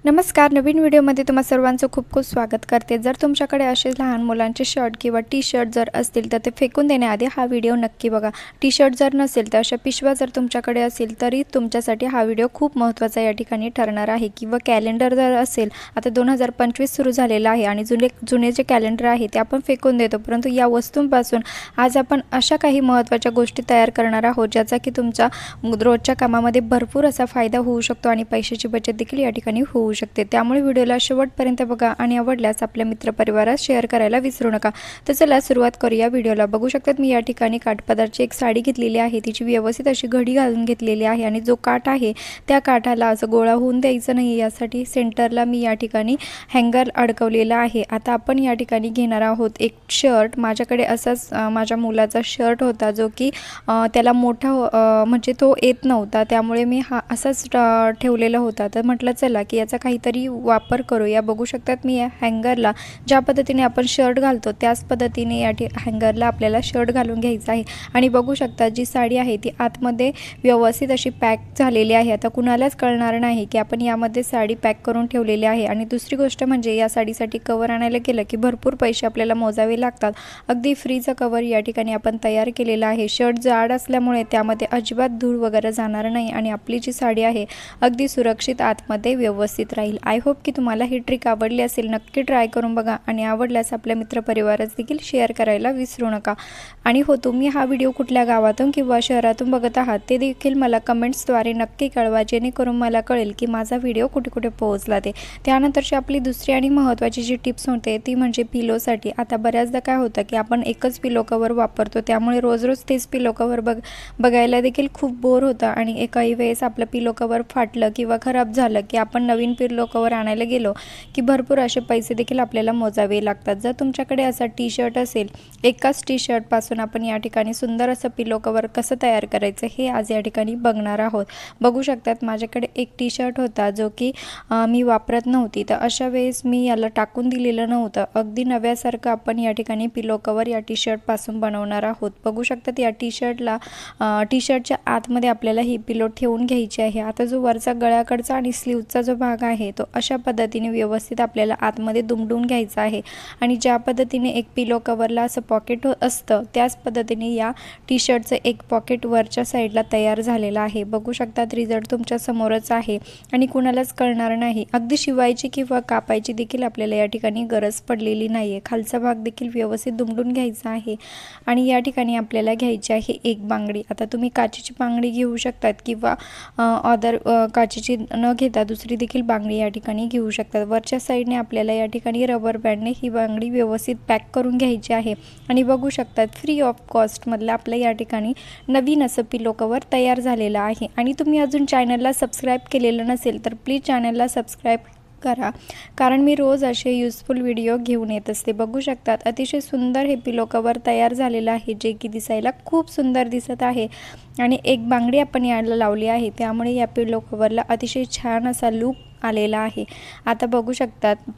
नमस्कार. नवीन व्हिडिओमध्ये तुम्हा सर्वांचं खूप खूप स्वागत करते. जर तुमच्याकडे असे लहान मुलांचे शर्ट किंवा टी शर्ट जर असतील तर ते फेकून देण्याआधी हा व्हिडिओ नक्की बघा. टी शर्ट जर नसेल तर अशा पिशव्या जर तुमच्याकडे असेल तरी तुमच्यासाठी हा व्हिडिओ खूप महत्त्वाचा या ठिकाणी ठरणार आहे. किंवा कॅलेंडर जर असेल, आता 2025 सुरू झालेलं आहे आणि जुने जे कॅलेंडर आहे ते आपण फेकून देतो, परंतु या वस्तूंपासून आज आपण अशा काही महत्त्वाच्या गोष्टी तयार करणार आहोत ज्याचा की तुमच्या रोजच्या कामामध्ये भरपूर असा फायदा होऊ शकतो आणि पैशाची बचत देखील या ठिकाणी होऊ शकते. त्यामुळे व्हिडिओला शेवटपर्यंत बघा आणि आवडल्यास आपल्या मित्रपरिवारात शेअर करायला विसरू नका. तर चला सुरुवात करूया व्हिडिओला. बघू शकतात मी या ठिकाणी काठपदरची एक साडी घेतलेली आहे. तिची व्यवस्थित अशी घडी घालून घेतलेली आहे आणि जो काठ आहे त्या काठाला असं गोळा होऊन द्यायचं नाही, यासाठी सेंटरला मी या ठिकाणी हँगर अडकवलेला आहे. आता आपण या ठिकाणी घेणार आहोत एक शर्ट. माझ्याकडे असाच माझ्या मुलाचा शर्ट होता जो की त्याला मोठा म्हणजे तो येत नव्हता, त्यामुळे मी हा असाच ठेवलेला होता. तर म्हटलं चला की याचा काहीतरी वापर करूया. बघू शकतात मी या हँगरला ज्या पद्धतीने आपण शर्ट घालतो त्याच पद्धतीने या हँगरला आपल्याला शर्ट घालून घ्यायचा आहे. आणि बघू शकता जी साडी आहे ती आतमध्ये व्यवस्थित अशी पॅक झालेली आहे. आता कुणालाच कळणार नाही की आपण यामध्ये साडी पॅक करून ठेवलेली आहे. आणि दुसरी गोष्ट म्हणजे या साडीसाठी कवर आणायला गेलं की भरपूर पैसे आपल्याला मोजावे लागतात. अगदी फ्रीचं कवर या ठिकाणी आपण तयार केलेलं आहे. शर्ट जाड असल्यामुळे त्यामध्ये अजिबात धूळ वगैरे जाणार नाही आणि आपली जी साडी आहे अगदी सुरक्षित आतमध्ये व्यवस्थित राहील. आय होप की तुम्हाला ही ट्रिक आवडली असेल. नक्की ट्राय करून बघा आणि आवडल्यास आपल्या मित्रपरिवारास देखील शेअर करायला विसरू नका. आणि हो, तुम्ही हा व्हिडिओ कुठल्या गावातून किंवा शहरातून बघत आहात ते देखील मला कमेंट्सद्वारे नक्की कळवा, जेणेकरून मला कळेल की माझा व्हिडिओ कुठे कुठे पोहोचला ते. त्यानंतरची आपली दुसरी आणि महत्त्वाची जी टिप्स होते ती म्हणजे पिलोसाठी. आता बऱ्याचदा काय होतं की आपण एकच पिलो कवर वापरतो, त्यामुळे रोज रोज तेच पिलो कवर बघायला देखील खूप बोर होतं. आणि काही वेळेस आपलं पिलो कवर फाटलं किंवा खराब झालं की आपण नवीन पिलो कवर आणायला गेलो की भरपूर असे पैसे देखील आपल्याला मोजावे लागतात. जर तुमच्याकडे असा टी शर्ट असेल, एकाच टी शर्टपासून आपण या ठिकाणी सुंदर असं पिलो कवर कसं तयार करायचं हे आज या ठिकाणी बघणार आहोत. बघू शकतात माझ्याकडे एक टी शर्ट होता जो की मी वापरत नव्हती, तर अशा वेळेस मी याला टाकून दिलेलं नव्हतं. अगदी नव्यासारखं आपण या ठिकाणी पिलो कवर या टी शर्टपासून बनवणार आहोत. बघू शकतात या टी शर्टच्या आतमध्ये आपल्याला ही पिलो ठेवून घ्यायची आहे. आता जो वरचा गळ्याकडचा आणि स्लीवचा जो भाग आहे तो अशा पद्धतीने व्यवस्थित आपल्याला आतमध्ये दुमडून घ्यायचा आहे. आणि ज्या पद्धतीने एक पिलो कवरला असं पॉकेट असतं त्याच पद्धतीने या टी शर्टचं एक पॉकेट वरच्या साईडला तयार झालेलं आहे. बघू शकतात रिझल्ट तुमच्या समोरच आहे आणि कुणालाच कळणार नाही. अगदी शिवायची किंवा कापायची देखील आपल्याला या ठिकाणी गरज पडलेली नाही आहे. खालचा भाग देखील व्यवस्थित दुमडून घ्यायचा आहे. आणि या ठिकाणी आपल्याला घ्यायची आहे एक बांगडी. आता तुम्ही काचेची बांगडी घेऊ शकतात किंवा काचेची न घेता दुसरी देखील बांगडी या ठिकाणी घेऊ शकतात. वरच्या साईडने आपल्याला या ठिकाणी रबर बँडने ही बांगडी व्यवस्थित पॅक करून घ्यायची आहे. आणि बघू शकतात फ्री ऑफ कॉस्टमधलं आपलं या ठिकाणी नवीन असं पिलो कवर तयार झालेलं आहे. आणि तुम्ही अजून चॅनलला सबस्क्राईब केलेलं नसेल तर प्लीज चॅनलला सबस्क्राईब करा, कारण मी रोज असे युजफुल व्हिडिओ घेऊन येत असते. बघू शकतात अतिशय सुंदर हे पिलो कवर तयार झालेलं आहे, जे की दिसायला खूप सुंदर दिसत आहे. आणि एक बांगडी आपण याला लावली आहे, त्यामुळे या पिलो कवरला अतिशय छान असा लूक आलेला आहे. आता बघू शकतात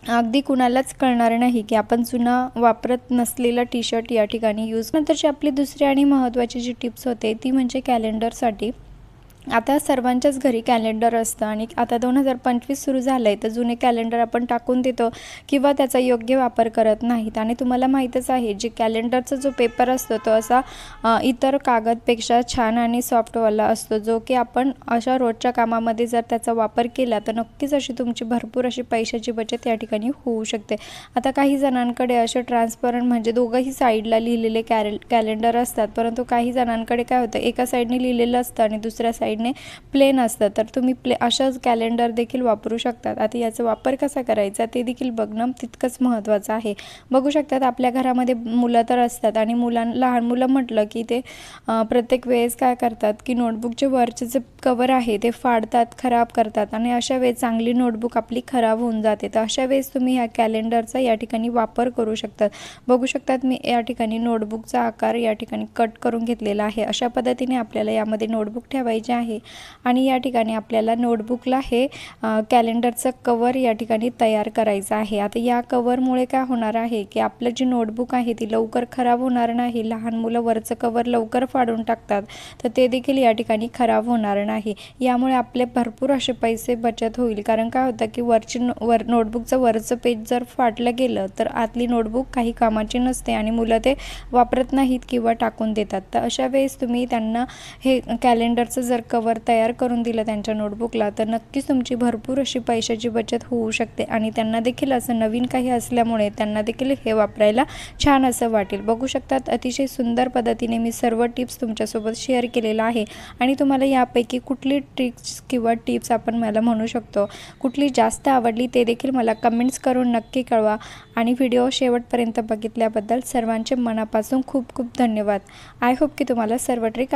अगदी कुणालाच कळणार नाही की आपण जुना वापरत नसलेला टी शर्ट या ठिकाणी यूज. नंतरची आपली दुसरी आणि महत्त्वाची जी टिप्स होते ती म्हणजे कॅलेंडरसाठी. आता सर्वांच्याच घरी कॅलेंडर असतं आणि आता 2025 सुरू झालं आहे, तर जुने कॅलेंडर आपण टाकून देतो किंवा त्याचा योग्य वापर करत नाहीत. आणि तुम्हाला माहीतच आहे जे कॅलेंडरचा जो पेपर असतो तो असा इतर कागदपेक्षा छान आणि सॉफ्टवाला असतो, जो की आपण अशा रोजच्या कामामध्ये जर त्याचा वापर केला तर नक्कीच अशी तुमची भरपूर अशी पैशाची बचत या ठिकाणी होऊ शकते. आता काही जणांकडे असे ट्रान्सपरंट म्हणजे दोघंही साईडला लिहिलेले कॅलेंडर असतात, परंतु काही जणांकडे काय होतं एका साईडने लिहिलेलं असतं आणि दुसऱ्या साईडने प्लेन असतं, तर तुम्ही अशाच कॅलेंडर देखील वापरू शकतात. आता याचा वापर कसा करायचा ते देखील बघणं तितकंच महत्त्वाचं आहे. बघू शकतात आपल्या घरामध्ये मुलं तर असतात आणि लहान मुलं म्हटलं की ते प्रत्येक वेळेस काय करतात की नोटबुकचे वरचे जे कवर आहे ते फाडतात, खराब करतात आणि अशा वेळेस चांगली नोटबुक आपली खराब होऊन जाते. तर अशा वेळेस तुम्ही ह्या कॅलेंडरचा या ठिकाणी वापर करू शकतात. बघू शकतात मी या ठिकाणी नोटबुकचा आकार या ठिकाणी कट करून घेतलेला आहे. अशा पद्धतीने आपल्याला यामध्ये नोटबुक ठेवायची आहे आहे। आणि या ठिकाणी आपल्याला नोटबुकला हे कॅलेंडरचं कवर या ठिकाणी तयार करायचं आहे। आता या कवरमुळे काय होणार आहे की आपलं जी नोटबुक आहे ती लवकर खराब होणार नाही। लहान मुलं वरचं कवर लवकर फाडून टाकतात, तर ते देखील या ठिकाणी खराब होणार नाही। यामुळे आपले भरपूर असे पैसे बचत होईल, कारण काय होतं की नोटबुकचं वरचं पेज जर फाटलं गेलं तर आतली नोटबुक काही कामाची नसते आणि मुलं ते वापरत नाहीत किंवा टाकून देतात। तर अशा वेळेस तुम्ही त्यांना हे कॅलेंडरचं जर कवर तयार करून दिलं त्यांच्या नोटबुकला, तर नक्कीच तुमची भरपूर अशी पैशाची बचत होऊ शकते आणि त्यांना देखील असं नवीन काही असल्यामुळे त्यांना देखील हे वापरायला छान असं वाटेल। बघू शकतात अतिशय सुंदर पद्धतीने मी सर्व टिप्स तुमच्यासोबत शेअर केलेलं आहे आणि तुम्हाला यापैकी कुठली ट्रिक्स किंवा टिप्स आपण मला म्हणू शकतो कुठली जास्त आवडली ते देखील मला कमेंट्स करून नक्की कळवा। आणि व्हिडिओ शेवटपर्यंत बघितल्याबद्दल सर्वांचे मनापासून खूप खूप धन्यवाद। आय होप की तुम्हाला सर्व ट्रिक